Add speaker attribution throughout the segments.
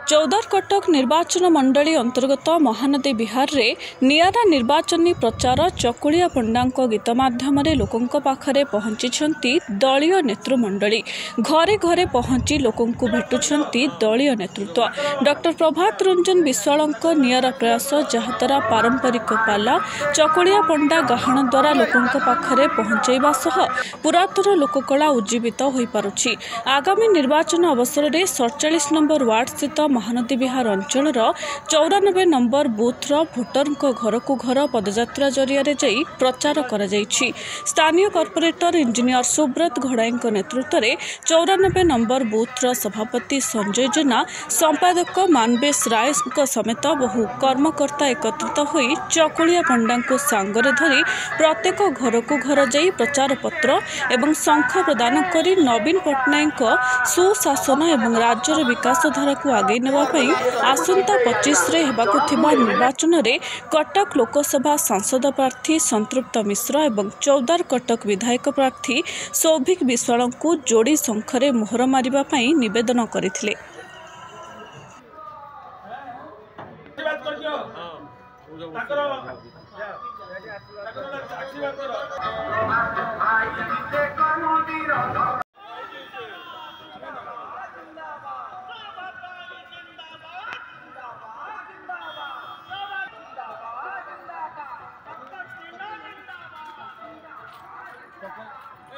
Speaker 1: चौदार कटक निर्वाचन मंडली अंतर्गत महानदी विहार रे नियारा निर्वाचनी प्रचार चकुलिया पंडा गीत माध्यम लोकों पाखरे पहुंची दलीय नेतृमंडली घरे घरे पहुंची लोकों भेटुछंती दलीय नेतृत्व। डॉक्टर प्रभात रंजन विश्वाल नियारा प्रयास जहाद्वारा पारंपरिक पाला चकुलिया पंडा गाहन द्वारा लोकों पाखरे पहुंचाइबा सह पुरातन लोककला उज्जीवित हो पारुछि। आगामी निर्वाचन अवसर में 47 नंबर वार्ड स्थित महानदी विहार अंचल 94 नंबर बूथर भोटर घर को घर पदयात्रा जरिया प्रचार कर स्थानीय कॉर्पोरेटर इंजीनियर सुब्रत घोड़ाई नेतृत्व में 94 नंबर बूथर सभापति संजय जेना संपादक मानवेश राय समेत बहु कर्मकर्ता एकत्रित होई चकुलिया पंडा को सांगरे धरी प्रत्येक घर को घर जाई प्रचार पत्र एवं शंख प्रदान करी नवीन पट्टनायक सुशासन एवं राज्यर विकास धारा को आगे नेबापई आसंता 25 रे हेबाकु थिबा निर्वाचन रे कटक लोकसभा सांसद प्रार्थी संतृप्त मिश्र एवं चौदार कटक विधायक प्रार्थी सौभिक विश्वाल को जोड़ी शंखरे मोहर मारिबा पई निवेदन करथिले।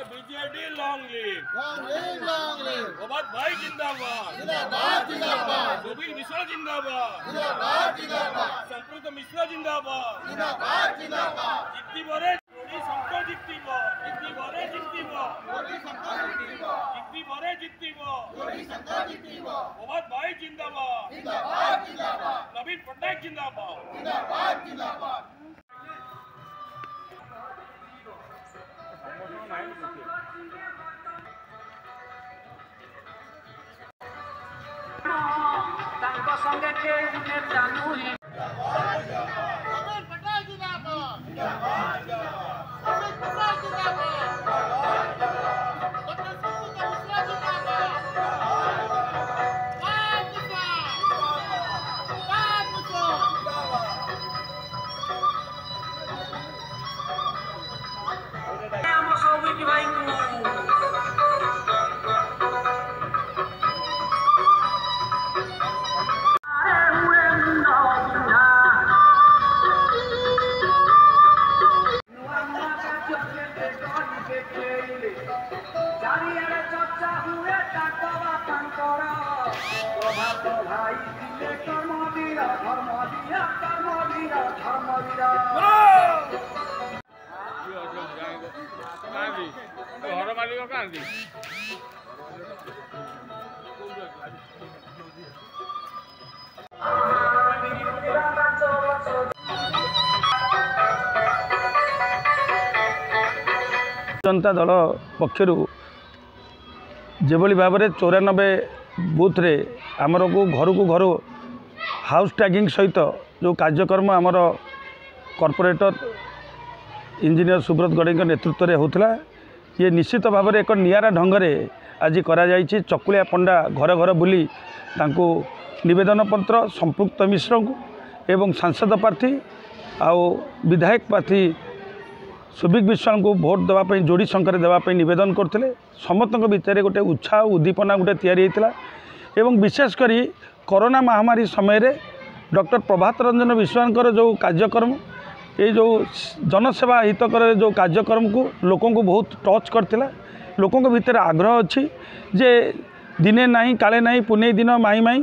Speaker 2: बीजेडी लॉन्ग लिव प्रभात भाई जिंदाबाद सौभिक मिश्रा जिंदाबाद संतृप्त मिश्रा जिंदाबाद जितनी बरे जोड़ी शंकर जितनी बरे प्रभात भाई जिंदाबाद नवीन पट्टनायक जिंदाबाद। घर मालिक कांदी
Speaker 3: जनता दल पक्षर जेभली भाव में 94 बूथ रे आमर को घर हाउस टैगिंग सहित जो कार्यक्रम आमर कॉर्पोरेटर इंजीनियर सुब्रत गड़े नेतृत्व में होता ये निश्चित भाव में एक नियारा ढंग से आज करा चकुलिया पंडा घर घर बुली तांको निवेदन पत्र संपृक्त मिश्र को एवं सांसद प्रार्थी आउ विधायक प्रार्थी सौभिक विश्वाल को भोट देवाई जोड़ी शंकर देवाई निवेदन करते समस्त भितर गोटे उत्साह उद्दीपना गोटे तैयारी होता एवं विशेषकर कोरोना महामारी समय रे डॉक्टर प्रभात रंजन विश्वाल जो कार्यक्रम ये जो जनसेवा हितकर जो कार्यक्रम को लोकों को बहुत टच करथिला। लोकों को भीतर आग्रह अच्छी जे दिने नाही काले नाही पुणे दिन माई माई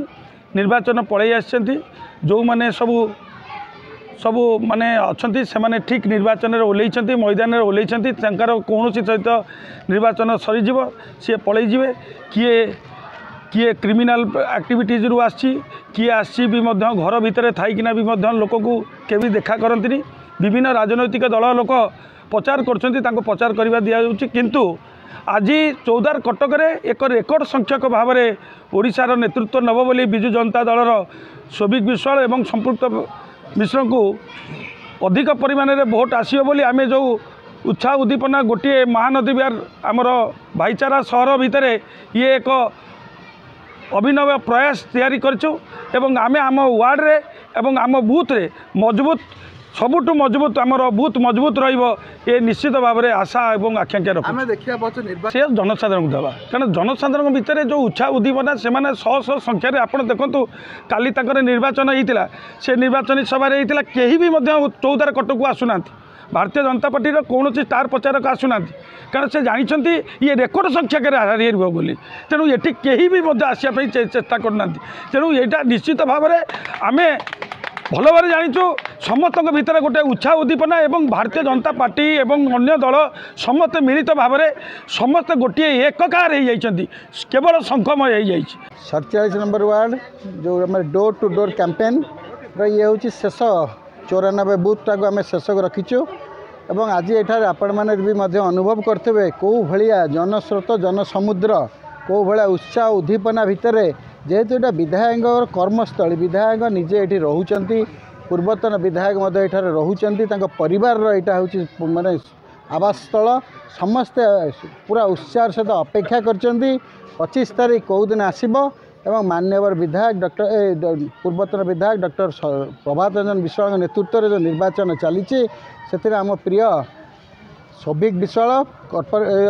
Speaker 3: निर्वाचन पड़े आछंती जो माने सबू माने अच्छंती से माने ठीक निर्वाचन में ओल्लैछंती मैदान में ओल्लैछंती तांकर कौनसी सहित निर्वाचन सरीजिव सी पलि जिवे किए क्रिमिनाल एक्टिविटीज रु आसी किए आसी भी घर भितर थाइकिना भी लोक को केवी देखा करती विभिन्न राजनैतिक दल लोक प्रचार कर प्रचार करवा दि जाऊँगी किंतु आज चौदार कटक एक रेकर्ड संख्यक भाव में ओडिशार नेतृत्व नब बोली विजु जनता दलर सौभिक विश्वाल एवं संपृक्त मिश्र को अधिक परिमाण में भोट आसो बोली आम जो उत्साह उद्दीपना गोटे महानदी विहार आमर भाईचारा सहर भितर ये एक अभिनव प्रयास तैयारी करछु एवं आमे आम वार्ड एवं आम बूथ रे मजबूत सबुठ मजबूत आमर बूथ मजबूत ये निश्चित भाव में आशा और आकांक्षा रखा से जनसाधारण देवा कारण जनसाधारण भितर जो उत्साह उद्दीपना से शह शह संख्यार आप देखूँ काली निर्वाचन होता से निर्वाचन सभा कहीं भी चौदार कटक आसुना भारतीय जनता पार्टी कौन स्टार प्रचारक आसुना कारण से जानते ये रेकर्ड संख्यक हारी बोली तेणु ये कहीं भी आसापी चेष्टा करना तेणु यहाँ निश्चित भाव में आम भल भाव जाचु समस्त भितर गोटे उत्साह उद्दीपना एवं भारतीय जनता पार्टी एवं अन्य दल समस्त मिलित भाव में समस्त गोटे एककार हो केवल संखमय हो
Speaker 4: 47 नंबर वार्ड जो आम डोर टू डोर कैंपेन ये हूँ शेष 94 बूथटा को आम शेष रखीचु एवं आज एठार आपण मैंने भी अनुभव करते कौ भाया जनस्रोत जनसमुद्र कौ भाया उत्साह उद्दीपना भितर जेहेतु यहाँ विधायक कर्मस्थली विधायक निजे ये रोचंती पूर्वतन विधायक एठार रोचंती परिवार यहाँ हूँ माने आवास स्थल समस्ते पूरा उत्साह सहित अपेक्षा करचंती 25 तारीख कौ दिन आसब एवं माननीय विधायक डॉक्टर पूर्वतन विधायक डॉक्टर प्रभात रंजन विश्वाल नेतृत्व में जो निर्वाचन चली से आम प्रिय सौभिक विश्वाल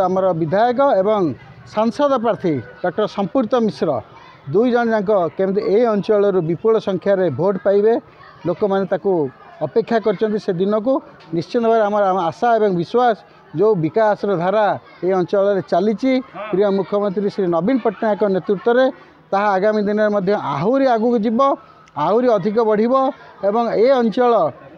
Speaker 4: आमर विधायक एवं सांसद प्रार्थी डॉक्टर संपूर्त मिश्र दुई जन जाक केमती ए अंचल विपुल संख्यार भोट पाइबे लोक मैंने अपेक्षा कर से दिन को निश्चित भाव आम आशा और विश्वास जो विकास धारा ये अंचल चली प्रिय मुख्यमंत्री श्री नवीन पट्टनायक नेतृत्व में ताहा आगामी दिन में आहरी आगू जीव आहरी अधिक बढ़िबो एवं ए अंचल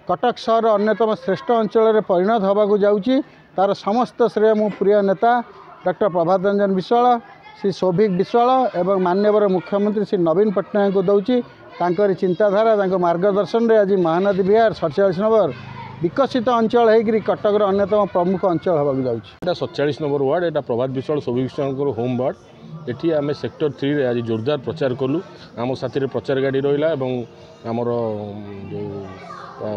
Speaker 4: कटक सहर अन्यतम श्रेष्ठ अंचल परिणत होबाकू जाउची तार समस्त श्रेय मो प्रिय नेता डॉक्टर प्रभात रंजन विश्वाल श्री सौभिक विश्वाल एवं माननीय मुख्यमंत्री श्री नवीन पट्टनायक को दौची तांकर चिंताधारा मार्गदर्शन रे आज महानदी विहार 47 नंबर विकसित अंचल होगी कटक अन्यतम प्रमुख अंचल होगा जाऊँगी
Speaker 5: 47 नंबर वार्ड यहाँ प्रभात विश्वाल सौभिक विश्वाल होम वार्ड एटी आम सेक्टर 3 रे आज जोरदार प्रचार कलु आम साथी प्रचार गाड़ी रहा आमर जो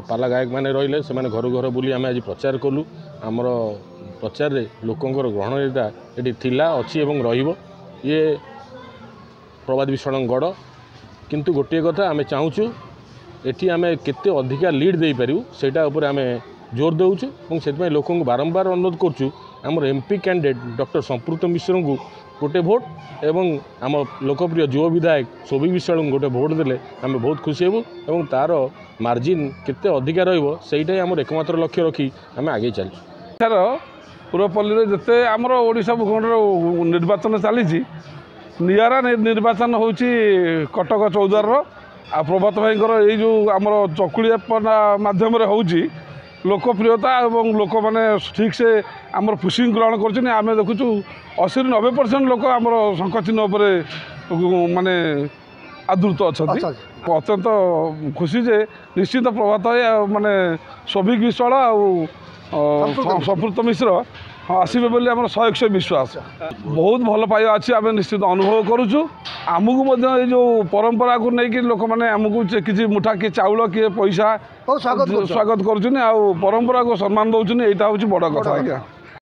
Speaker 5: पाला गायक मैंने रही से घर घर बुली आम आज प्रचार कलु आमर प्रचार रे लोकंर ग्रहणीयता ये थिला अच्छी एवं रहिबो ये प्रभात विश्वाल गढ़ किंतु गोटे कथा आम चाहूँ एटी आम केते अधिका लीड दे पारू सेटा उपर आम जोर देउछु और से लोक बारंबार अनुरोध करुँ आमर एमपी कैंडिडेट डॉक्टर संपूर्ण मिश्र को गोटे भोट एवं आम लोकप्रिय युव विधायक सौभिक विश्वाल गोटे भोट देले आम बहुत खुशी हेबु एवं तार मार्जिन केते अधिका रहिबो सेटा आमर एकमात्र लक्ष्य रखी आम आगे चलु
Speaker 6: पूर्वपल्ली जिते आमर ओडिशा भूखंड निर्वाचन चली निआरा निर्वाचन हूँ कटक चौदार आ प्रभात भाई ये जो आमर चकुलियापना मध्यम लोकप्रियता और लोक मैंने ठीक से आमर पुशिंग ग्रहण कर देखुचु 80-90% लोक आमर शंख चिन्ह माने आदृत अच्छा अत्यंत खुशी जे निश्चित प्रभात माने सौभिक विश्वाल आ संपूर्ण मिश्र आसबे बोली आम 100% विश्वास बहुत भल पाइबा अच्छी आम निश्चित अनुभव करुचु आमको जो परंपरा को लेकिन लोक मैंने आमको किसी मुठा किए चाउल किए पैसा स्वागत कर परंपरा को सम्मान दौरान यहाँ हूँ बड़ कथा आज्ञा।